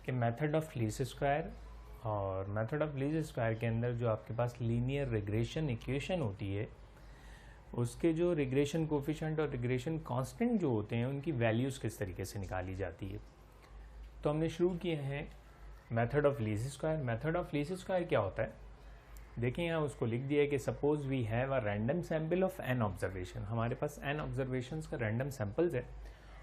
कि method of least square, और method of least square के अंदर जो आपके पास लीनियर रिग्रेशन इक्वेशन होती है उसके जो रिग्रेशन कोफिशिएंट और रिग्रेशन कांस्टेंट जो होते हैं उनकी वैल्यूज़ किस तरीके से निकाली जाती है। तो हमने शुरू किया है method of least square. Method of least square क्या होता है, देखिए यहाँ उसको लिख दिया है कि suppose we have a random sample of an observation. हमारे पास एन ऑब्जर्वेशंस का रैंडम सैम्पल्स है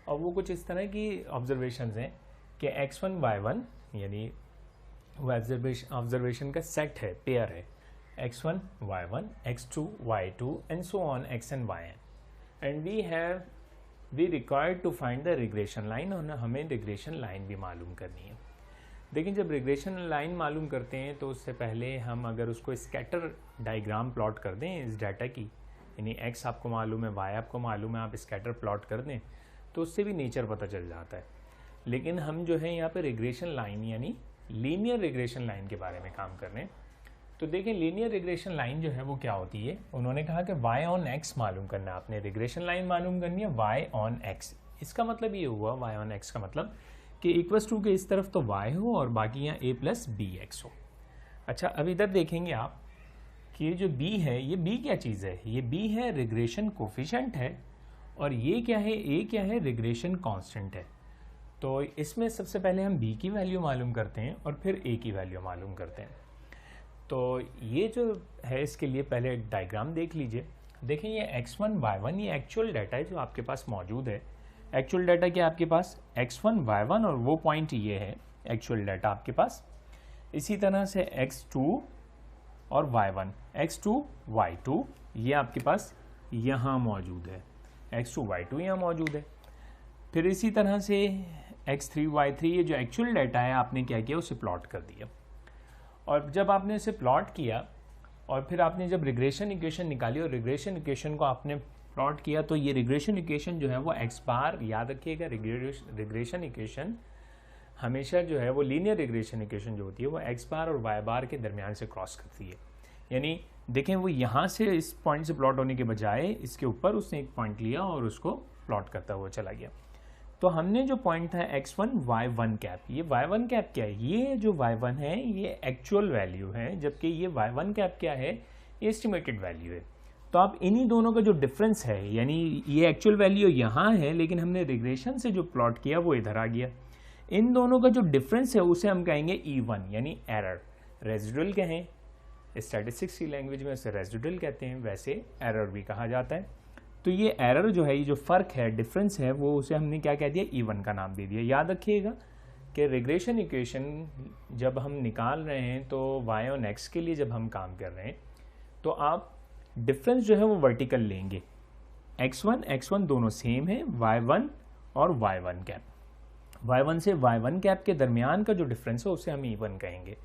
और वो कुछ इस तरह की ऑब्जर्वेशंस हैं कि x1 y1 यानी वो ऑब्जर्वेशन का सेट है, पेयर है, x1 y1 x2 y2 and so on xn yn, and we required to find the regression line, और हमें रिग्रेशन लाइन भी मालूम करनी है। देखिए जब रिग्रेशन लाइन मालूम करते हैं तो उससे पहले हम अगर उसको स्कैटर डायग्राम प्लॉट कर दें इस डाटा की, यानी x आपको मालूम है, y आपको मालूम है, आप स्कैटर प्लॉट कर दें तो उससे भी नेचर पता चल जाता है। लेकिन हम जो है यहाँ पे रिग्रेशन लाइन यानी लीनियर रिग्रेशन लाइन के बारे में काम कर रहे हैं। तो देखिए लीनियर रिग्रेशन लाइन जो है वो क्या होती है, उन्होंने कहा कि y ऑन x मालूम करना है, आपने रिग्रेशन लाइन मालूम करनी है y ऑन x। इसका मतलब ये हुआ y ऑन x का मतलब कि इक्वल्स टू के इस तरफ तो y हो और बाकी यहाँ a प्लस बी एक्स हो। अच्छा अब इधर देखेंगे आप कि ये जो b है, ये b क्या चीज़ है, ये b है रिग्रेशन कोफिशिएंट है, और ये क्या है, a क्या है, रिग्रेशन कांस्टेंट है। तो इसमें सबसे पहले हम b की वैल्यू मालूम करते हैं और फिर a की वैल्यू मालूम करते हैं। तो ये जो है इसके लिए पहले एक डायग्राम देख लीजिए। देखें ये x1 y1 ये एक्चुअल डाटा है जो आपके पास मौजूद है। एक्चुअल डाटा क्या आपके पास x1 y1 और वो पॉइंट ये है एक्चुअल डाटा आपके पास। इसी तरह से x2 और y1 x2 y2 ये आपके पास यहाँ मौजूद है, x2 y2 यहाँ मौजूद है। फिर इसी तरह से x3 y3 ये जो एक्चुअल डाटा है आपने क्या किया, उसे प्लॉट कर दिया, और जब आपने इसे प्लॉट किया और फिर आपने जब रिग्रेशन इक्वेशन निकाली और रिग्रेशन इक्वेशन को आपने प्लॉट किया तो ये रिग्रेशन इक्वेशन जो है वो x बार, याद रखिएगा रिग्रेशन इक्वेशन हमेशा जो है वो लीनियर रिग्रेशन इक्वेशन जो होती है वो x बार और y बार के दरमियान से क्रॉस करती है। यानी देखें वो यहाँ से इस पॉइंट से प्लॉट होने के बजाय इसके ऊपर उसने एक पॉइंट लिया और उसको प्लॉट करता हुआ चला गया। तो हमने जो पॉइंट था x1 y1 कैप, ये y1 कैप क्या है, ये जो y1 है ये एक्चुअल वैल्यू है, जबकि ये y1 कैप क्या है, ये एस्टिमेटेड वैल्यू है। तो आप इन्हीं दोनों का जो डिफरेंस है, यानी ये एक्चुअल वैल्यू यहाँ है लेकिन हमने रिग्रेशन से जो प्लॉट किया वो इधर आ गया, इन दोनों का जो डिफरेंस है उसे हम कहेंगे E1 यानी एरर। रेजिडुअल कहें, स्टैटिस्टिक्स की लैंग्वेज में उसे रेजिडुअल कहते हैं, वैसे एरर भी कहा जाता है। तो ये एरर जो है, ये जो फ़र्क है, डिफरेंस है, वो उसे हमने क्या कह दिया, E1 का नाम दे दिया। याद रखिएगा कि रिग्रेशन इक्वेशन जब हम निकाल रहे हैं तो y ऑन x के लिए जब हम काम कर रहे हैं तो आप डिफरेंस जो है वो वर्टिकल लेंगे, x1 दोनों सेम है, y1 और y1 कैप, y1 से y1 कैप के दरमियान का जो डिफरेंस है उसे हम E1 कहेंगे।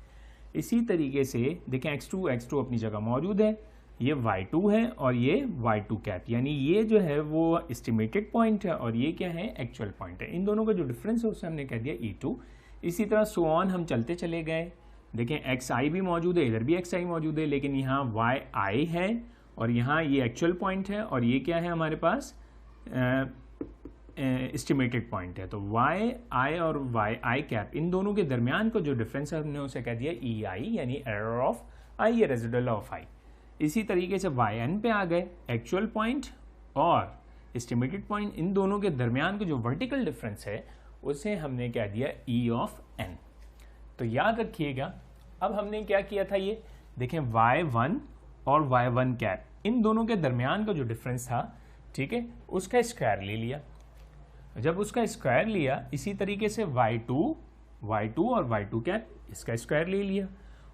इसी तरीके से देखें x2 अपनी जगह मौजूद है, ये y2 है और ये y2 कैप, यानी ये जो है वो एस्टिमेटेड पॉइंट है और ये क्या है, एक्चुअल पॉइंट है। इन दोनों का जो डिफरेंस है उसे हमने कह दिया E2। इसी तरह सो ऑन हम चलते चले गए। देखें xi भी मौजूद है, इधर भी xi मौजूद है, लेकिन यहाँ yi है और यहाँ ये एक्चुअल पॉइंट है और ये क्या है हमारे पास, एस्टिमेटेड पॉइंट है। तो yi और yi कैप इन दोनों के दरमियान का जो डिफरेंस है हमने उसे कह दिया ei, यानी एरर ऑफ i या रेजिडुअल ऑफ i। इसी तरीके से yn पे आ गए, एक्चुअल पॉइंट और एस्टिमेटेड पॉइंट, इन दोनों के दरमियान का जो वर्टिकल डिफरेंस है उसे हमने क्या दिया, e ऑफ n। तो याद रखिएगा अब हमने क्या किया था, ये देखें y1 और y1 कैप इन दोनों के दरमियान का जो डिफरेंस था, ठीक है, उसका स्क्वायर ले लिया। जब उसका स्क्वायर लिया इसी तरीके से y2 और y2 कैप इसका स्क्वायर ले लिया,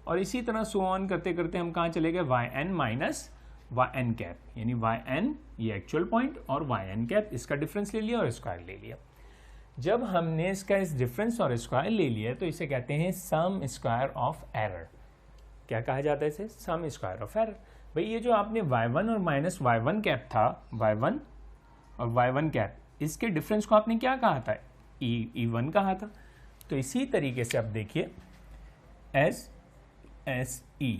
और इसी तरह सो ऑन करते करते हम कहाँ चले गए, yn माइनस yn कैप, यानी yn ये एक्चुअल पॉइंट और yn कैप इसका डिफरेंस ले लिया और स्क्वायर ले लिया। जब हमने इसका इस डिफरेंस और स्क्वायर ले लिया तो इसे कहते हैं सम स्क्वायर ऑफ एरर। क्या कहा जाता है इसे, सम स्क्वायर ऑफ एरर। भाई ये जो आपने y1 और माइनस y1 कैप था, y1 और y1 कैप, इसके डिफरेंस को आपने क्या कहा था, E1 कहा था। तो इसी तरीके से अब देखिए SSE,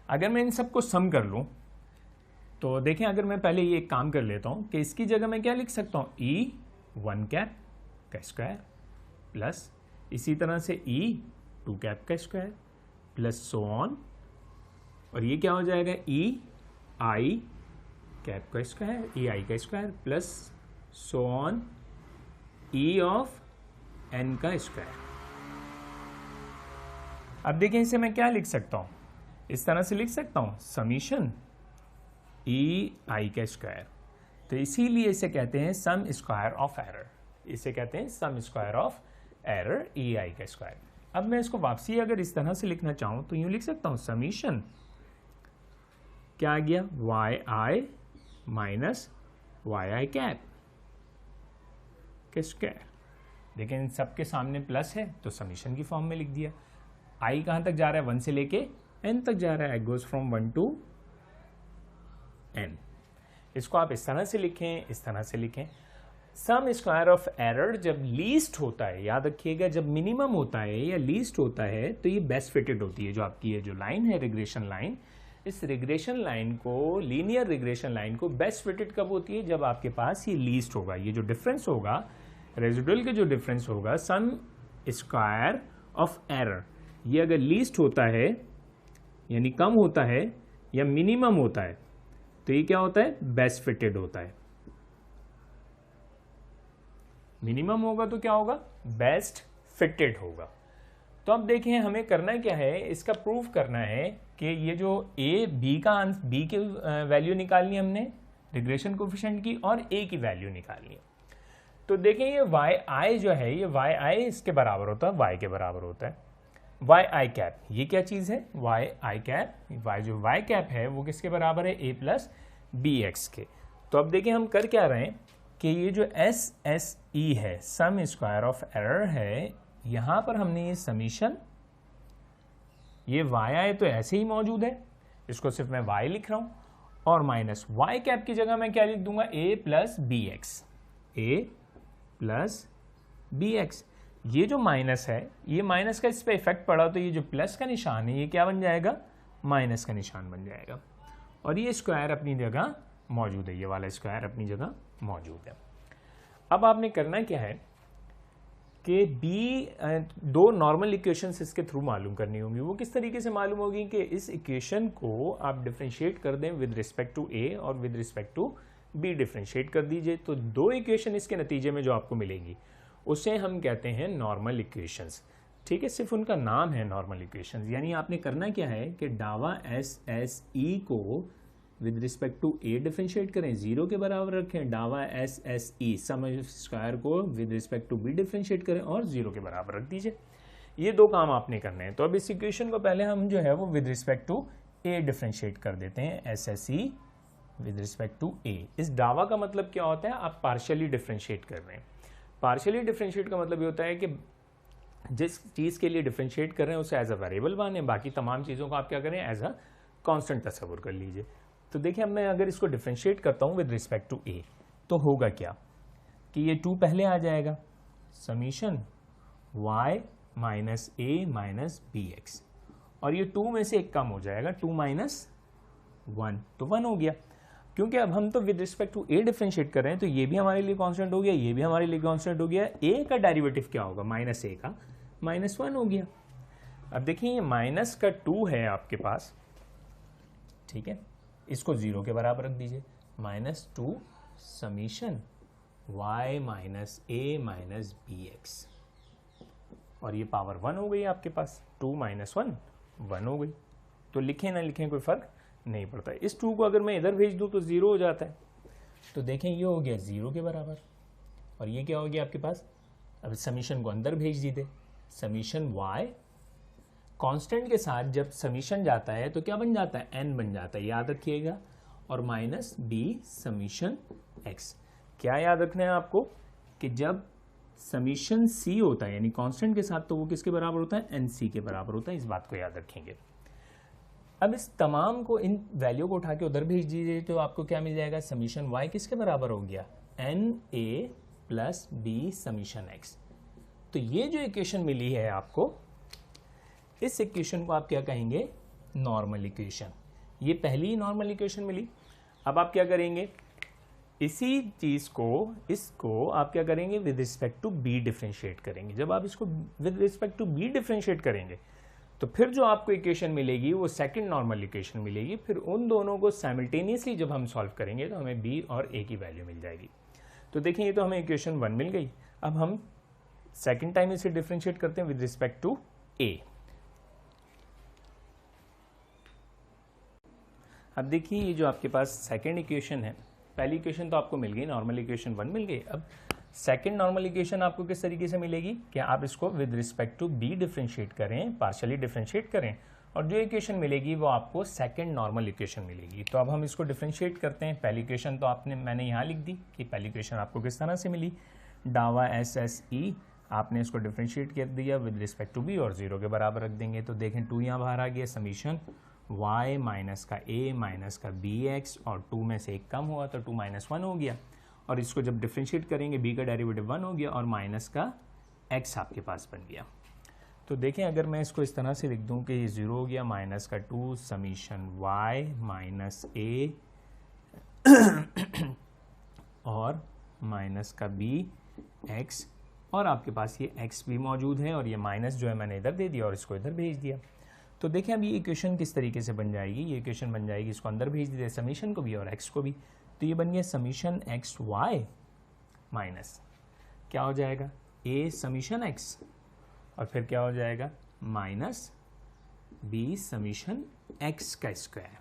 अगर मैं इन सबको सम कर लूं तो देखें, अगर मैं पहले ये एक काम कर लेता हूं कि इसकी जगह मैं क्या लिख सकता हूं, E1 कैप का स्क्वायर प्लस इसी तरह से e 2 कैप का स्क्वायर प्लस सो ऑन, और ये क्या हो जाएगा e i कैप का स्क्वायर, e i का square plus so on e of n का स्क्वायर। अब देखिए इसे मैं क्या लिख सकता हूं, इस तरह से लिख सकता हूं समीशन e i का स्क्वायर। तो इसीलिए इसे कहते हैं सम स्क्वायर ऑफ एरर, इसे कहते हैं sum square of error e i का स्क्वायर। अब मैं इसको वापसी अगर इस तरह से लिखना चाहूं तो यूं लिख सकता हूं समीशन क्या आ गया y i minus y i cap का स्क्वायर। देखिए इन सबके सामने प्लस है तो समीशन की फॉर्म में लिख दिया। i कहां तक जा रहा है, 1 से लेके n तक जा रहा है, गोज फ्रॉम 1 टू n। इसको आप इस तरह से लिखें, इस तरह से लिखें। सम स्क्वायर ऑफ एरर जब लीस्ट होता है, याद रखिएगा जब मिनिमम होता है या लीस्ट होता है तो ये बेस्ट फिटेड होती है। जो आपकी ये जो लाइन है रिग्रेशन लाइन, इस रिग्रेशन लाइन को, लीनियर रिग्रेशन लाइन को बेस्ट फिटेड कब होती है, जब आपके पास ये लीस्ट होगा। ये जो डिफरेंस होगा रेजिडुअल के, जो डिफरेंस होगा सम स्क्वायर ऑफ एरर, ये अगर लीस्ट होता है यानी कम होता है या मिनिमम होता है तो ये क्या होता है, बेस्ट फिटेड होता है। मिनिमम होगा तो क्या होगा, बेस्ट फिटेड होगा। तो अब देखें हमें करना क्या है, इसका प्रूफ करना है कि ये जो a b का b की वैल्यू निकालनी है हमने रिग्रेशन कोफिशिएंट की, और a की वैल्यू निकालनी है। तो देखें ये y i जो है, ये y i इसके बराबर होता है, y के बराबर होता है y i कैप। ये क्या चीज है, y i कैप, जो y कैप है वो किसके बराबर है, a प्लस बी एक्स के। तो अब देखें हम कर क्या रहे हैं कि ये जो एस एस ई है, सम स्क्वायर ऑफ एरर है, यहां पर हमने ये समीशन, ये y i तो ऐसे ही मौजूद है, इसको सिर्फ मैं y लिख रहा हूं, और माइनस y कैप की जगह मैं क्या लिख दूंगा, a plus b x, a plus b x. ये जो माइनस है, ये माइनस का इस पर इफेक्ट पड़ा तो ये जो प्लस का निशान है ये क्या बन जाएगा, माइनस का निशान बन जाएगा, और ये स्क्वायर अपनी जगह मौजूद है, ये वाला स्क्वायर अपनी जगह मौजूद है। अब आपने करना क्या है कि दो नॉर्मल इक्वेशंस इसके थ्रू मालूम करनी होंगी। वो किस तरीके से मालूम होगी कि इस इक्वेशन को आप डिफरेंशिएट कर दें विद रिस्पेक्ट टू ए और with respect to b differentiate कर दीजिए, तो दो इक्वेशन इसके नतीजे में जो आपको मिलेंगी उसे हम कहते हैं नॉर्मल इक्वेशंस। ठीक है, सिर्फ उनका नाम है नॉर्मल इक्वेशंस। यानी आपने करना क्या है कि डावा एस एस ई को with respect to a differentiate करें, 0 के बराबर रखें, डावा S S E sum square को with respect to b differentiate करें और 0 के बराबर रख दीजिए। ये दो काम आपने करने हैं। तो अब इस इक्वेशन को पहले हम जो है वो with respect to a differentiate कर देते हैं, S S E with respect to a. इस डावा का मतलब क्या होता है, आप पार्शियली डिफरेंशिएट कर रहे हैं। पार्शियली डिफरेंशिएट का मतलब ये होता है कि जिस चीज़ के लिए डिफरेंशिएट कर रहे हैं उसे एज अ वेरिएबल माने, बाकी तमाम चीज़ों को आप क्या करें, एज अ कांस्टेंट तस्वुर कर लीजिए। तो देखिए अब मैं अगर इसको डिफरेंशिएट करता हूँ विद रिस्पेक्ट टू ए तो होगा क्या कि ये 2 पहले आ जाएगा, समीशन y माइनस ए माइनस बी एक्स, और ये 2 में से एक कम हो जाएगा, 2 माइनस 1, तो 1 हो गया। क्योंकि अब हम तो with respect to a differentiate कर रहे हैं तो ये भी हमारे लिए कांस्टेंट हो गया, ये भी हमारे लिए कांस्टेंट हो गया। ए का डेरिवेटिव क्या होगा, माइनस ए का माइनस 1 हो गया। अब देखिए ये माइनस का 2 है आपके पास, ठीक है, इसको 0 के बराबर रख दीजिए, माइनस 2 समीशन y माइनस ए माइनस बी एक्स, और ये पावर 1 हो गई आपके पास, 2 माइनस 1 1 हो गई। तो लिखें ना लिखें कोई फर्क नहीं पड़ता। इस 2 को अगर मैं इधर भेज दूं तो 0 हो जाता है। तो देखें ये हो गया 0 के बराबर, और ये क्या हो गया आपके पास, अब समीशन को अंदर भेज दीजिए, समीशन y कांस्टेंट के साथ जब समीशन जाता है तो क्या बन जाता है, n बन जाता है, याद रखिएगा, और माइनस b समीशन x। क्या याद रखना है आपको कि जब समीशन c होता है यानी कांस्टेंट के साथ तो वो किसके बराबर होता है, nc के बराबर होता है, इस बात को याद रखेंगे। अब इस तमाम को, इन वैल्यू को उठा के उधर भेज दीजिए तो आपको क्या मिल जाएगा, समीशन y किसके बराबर हो गया, na plus b summation x। तो ये जो इक्वेशन मिली है आपको, इस इक्वेशन को आप क्या कहेंगे, नॉर्मल इक्वेशन। ये पहली नॉर्मल इक्वेशन मिली। अब आप क्या करेंगे इसी चीज़ को, इसको आप क्या करेंगे, with respect to b differentiate करेंगे। जब आप इसको with respect to b differentiate करेंगे तो फिर जो आपको इक्वेशन मिलेगी वो सेकंड नॉर्मल इक्वेशन मिलेगी। फिर उन दोनों को साइमल्टेनियसली जब हम सॉल्व करेंगे तो हमें बी और ए की वैल्यू मिल जाएगी। तो देखिए ये तो हमें इक्वेशन 1 मिल गई। अब हम सेकंड टाइम इसे डिफ्रेंशिएट करते हैं विद रिस्पेक्ट टू ए। अब देखिए ये जो आपके पास सेकंड इक्वेशन है, पहली इक्वेशन तो आपको मिल गई, नॉर्मल इक्वेशन 1 मिल गई। अब सेकंड नॉर्मल इक्वेशन आपको किस तरीके से मिलेगी, क्या आप इसको with respect to b differentiate करें, पार्शियली डिफ्रेंशिएट करें, और जो इक्वेशन मिलेगी वो आपको सेकंड नॉर्मल इक्वेशन मिलेगी। तो अब हम इसको डिफ्रेंशिएट करते हैं। पहली इक्वेशन तो मैंने यहाँ लिख दी कि पहली इक्वेशन आपको किस तरह से मिली, डावा एस एस ई, आपने इसको डिफ्रेंशिएट कर दिया विद रिस्पेक्ट टू बी और 0 के बराबर रख देंगे। तो देखें 2 यहाँ बाहर आ गया, समीशन y माइनस का a माइनस का bx, और 2 में से एक कम हुआ तो 2 माइनस 1 हो गया, और इसको जब डिफ्रेंशिएट करेंगे b का डेरिवेटिव 1 हो गया और माइनस का x आपके पास बन गया। तो देखें अगर मैं इसको इस तरह से लिख दूं कि ये 0 हो गया, माइनस का 2 समीशन y माइनस a और माइनस का bx, और आपके पास ये x भी मौजूद है और ये माइनस जो है मैंने इधर दे दिया और इसको इधर भेज दिया। तो देखें अब ये इक्वेशन किस तरीके से बन जाएगी, ये इक्वेशन बन जाएगी, इसको अंदर भेज दीजिए समीशन को भी और x को भी। तो ये बन गया समीशन एक्स वाई माइनस क्या हो जाएगा, a समीशन x, और फिर क्या हो जाएगा माइनस b समीशन x का स्क्वायर।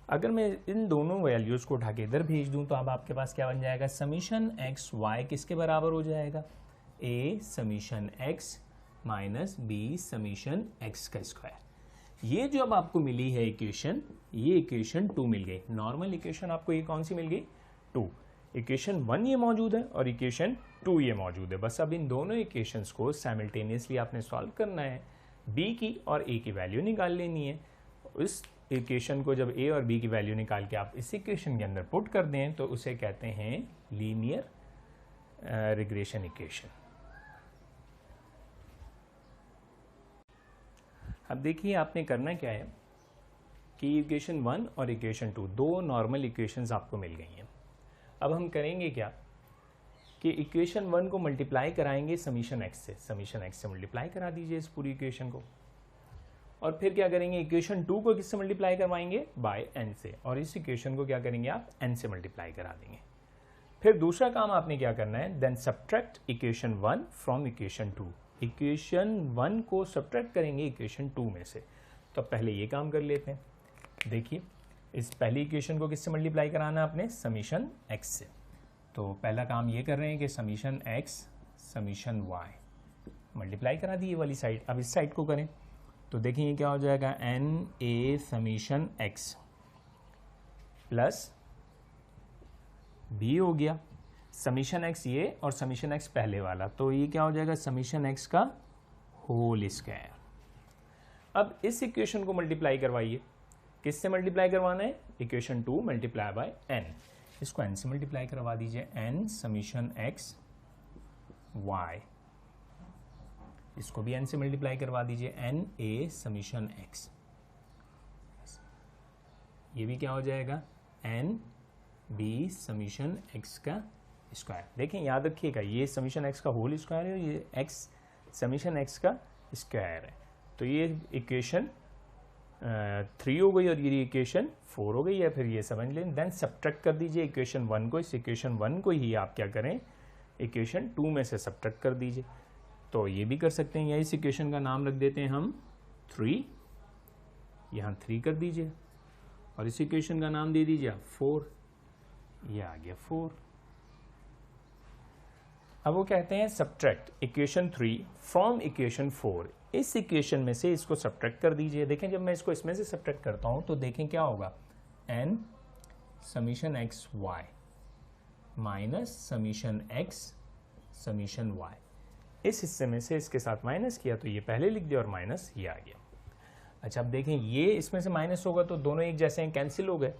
अगर मैं इन दोनों वैल्यूज़ को उठा के इधर भेज दूं तो अब आपके पास क्या बन जाएगा, समीशन एक्स वाई किसके बराबर हो जाएगा, a summation x minus b summation x का स्क्वायर। ये जो अब आपको मिली है इक्वेशन, ये इक्वेशन 2 मिल गई। नॉर्मल इक्वेशन आपको ये कौन सी मिल गई, 2। इक्वेशन 1 ये मौजूद है और इक्वेशन 2 ये मौजूद है। बस अब इन दोनों इक्वेशंस को साइमल्टेनियसली आपने सॉल्व करना है, बी की और ए की वैल्यू निकाल लेनी है। इस इक्वेशन को जब ए और बी की वैल्यू निकाल के आप इस इक्वेशन के अंदर पुट कर दें तो उसे कहते हैं लीनियर रिग्रेशन इक्वेशन। अब देखिए आपने करना क्या है कि इक्वेशन 1 और इक्वेशन 2 दो नॉर्मल इक्वेशंस आपको मिल गई हैं। अब हम करेंगे क्या कि इक्वेशन 1 को मल्टीप्लाई कराएंगे समीशन एक्स से, समीशन एक्स से मल्टीप्लाई करा दीजिए इस पूरी इक्वेशन को, और फिर क्या करेंगे इक्वेशन 2 को किससे मल्टीप्लाई करवाएंगे, बाय n से, और इस इक्वेशन को क्या करेंगे आप n से मल्टीप्लाई करा देंगे। फिर दूसरा काम आपने क्या करना है, then subtract equation 1 from equation 2। Equation 1 को सब्ट्रैक्ट करेंगे इक्वेशन 2 में से। तो पहले ये काम कर लेते हैं। देखिए इस पहली इक्वेशन को किससे मल्टीप्लाई कराना है आपने, समीशन x से। तो पहला काम ये कर रहे हैं कि summation x summation y multiply करा दी ये वाली साइड। अब इस साइड को करें तो देखिए ये क्या हो जाएगा, n a summation x plus b हो गया, समीशन x ये और समीशन x पहले वाला, तो ये क्या हो जाएगा समीशन x का होल स्क्वायर। अब इस इक्वेशन को मल्टीप्लाई करवाइए, किससे मल्टीप्लाई करवाना है, इक्वेशन 2 मल्टीप्लाई बाय n, इसको n से मल्टीप्लाई करवा दीजिए, n समीशन x y, इसको भी n से मल्टीप्लाई करवा दीजिए, n a समीशन x, ये भी क्या हो जाएगा n b समीशन x का स्क्वायर। देखें याद रखिएगा ये समीशन x का होल स्क्वायर है, ये x समीशन x का स्क्वायर है। तो ये इक्वेशन 3 हो गई और ये इक्वेशन 4 हो गई है, फिर ये समझ लें। देन सब्ट्रैक्ट कर दीजिए इक्वेशन 1 को, इस इक्वेशन 1 को ही आप क्या करें इक्वेशन 2 में से सब्ट्रैक्ट कर दीजिए। तो ये भी कर सकते हैं, या इस इक्वेशन का नाम रख देते हैं हम 3, यहाँ 3 कर दीजिए, और इस इक्वेशन का नाम दे दीजिए 4, ये आ गया 4। अब वो कहते हैं सब्ट्रैक्ट इक्वेशन 3 फ्रॉम इक्वेशन 4, इस इक्वेशन में से इसको सब्ट्रैक्ट कर दीजिए। देखें जब मैं इसको इसमें से सब्ट्रैक्ट करता हूं तो देखें क्या होगा, n summation x y minus summation x summation y, इस हिस्से में से इसके साथ माइनस किया तो ये पहले लिख दिया और माइनस ये आ गया। अच्छा अब देखें ये इसमें से माइनस होगा तो दोनों एक जैसे हैं, कैंसिल हो गए।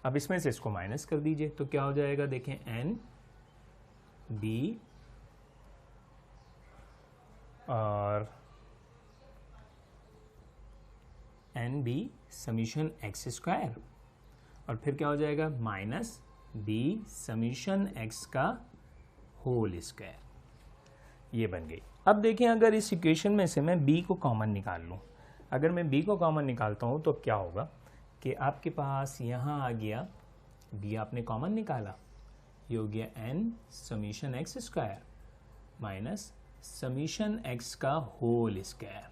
अब इसमें से इसको माइनस कर दीजिए तो क्या हो जाएगा, देखें n b और n b summation x square, और फिर क्या हो जाएगा माइनस बी समीशन एक्स का होल स्क्वायर, ये बन गई। अब देखें अगर इस इक्वेशन में से मैं b को कॉमन निकाल लूँ, अगर मैं b को कॉमन निकालता हूँ तो क्या होगा कि आपके पास यहाँ आ गया b आपने कॉमन निकाला, ये हो गया n summation x square minus summation x का होल स्क्वायर,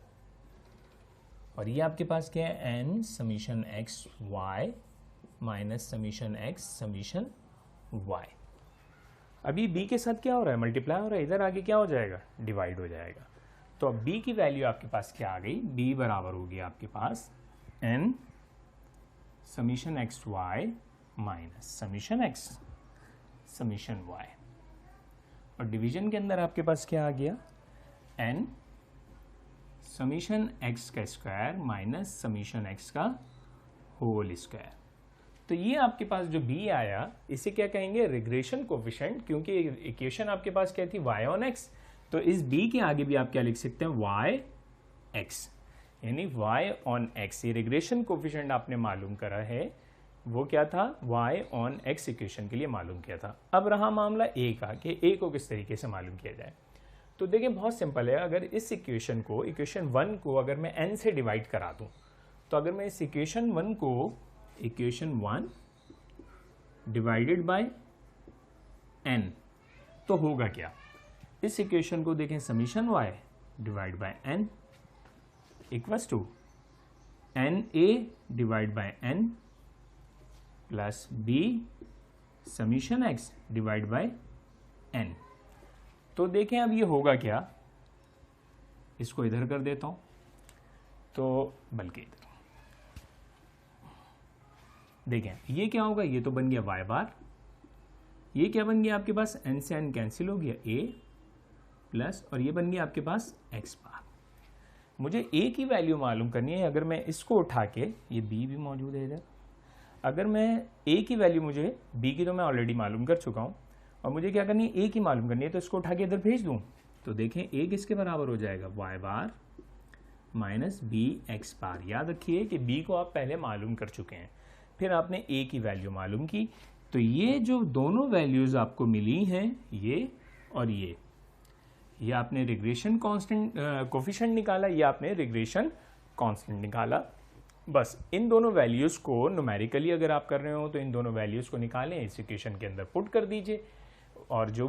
और ये आपके पास क्या है n summation x y minus summation x summation y. अभी b के साथ क्या हो रहा है, मल्टीप्लाई हो रहा है, इधर आगे क्या हो जाएगा, डिवाइड हो जाएगा। तो अब b की वैल्यू आपके पास क्या आ गई, b बराबर हो गया आपके पास n summation x y minus summation x summation y, और डिवीजन के अंदर आपके पास क्या आ गया, n समीशन एक्स का स्क्वायर माइनस समीशन एक्स का होल स्क्वायर। तो ये आपके पास जो b आया इसे क्या कहेंगे, रिग्रेशन कोफिशिएंट, क्योंकि इक्वेशन आपके पास क्या थी, y ऑन x, तो इस b के आगे भी आप क्या लिख सकते हैं, yx, यानी y ऑन x। ये रिग्रेशन कोफिशिएंट आपने मालूम करा है, वो क्या था, y ऑन x इक्वेशन के लिए मालूम किया था। अब रहा मामला a का कि a को किस तरीके से मालूम किया जाए। तो देखिए बहुत सिंपल है, अगर इस इक्वेशन को, इक्वेशन 1 को अगर मैं n से डिवाइड करा दूं, तो अगर मैं इस इक्वेशन 1 को इक्वेशन 1 डिवाइडेड बाय n, तो होगा क्या, इस इक्वेशन को देखें summation y divide by n equals to n a divide by n plus b summation x divide by n। तो देखें अब ये होगा क्या, इसको इधर कर देता हूं, तो बल्कि इधर देखें ये क्या होगा, ये तो बन गया y बार, ये क्या बन गया आपके पास, n से n कैंसिल हो गया a प्लस, और ये बन गया आपके पास x बार। मुझे a की वैल्यू मालूम करनी है, अगर मैं इसको उठा के, ये b भी मौजूद है इधर, अगर मैं a की वैल्यू, मुझे b की तो मैं ऑलरेडी मालूम कर चुका हूँ, और मुझे क्या करनी है, a की मालूम करनी है, तो इसको उठा के इधर भेज दूँ, तो देखें a किसके बराबर हो जाएगा, y बार माइनस बी एक्स बार। याद रखिए कि b को आप पहले मालूम कर चुके हैं, फिर आपने a की वैल्यू मालूम की, तो ये जो दोनों वैल्यूज आपको मिली हैं, ये और ये आपने रिग्रेशन कांस्टेंट कोफिशिएंट निकाला, ये आपने रिग्रेशन कांस्टेंट निकाला। बस इन दोनों वैल्यूज को न्यूमेरिकली अगर आप कर रहे हो तो इन दोनों वैल्यूज को निकालें, इस इक्वेशन के अंदर पुट कर दीजिए, और जो भी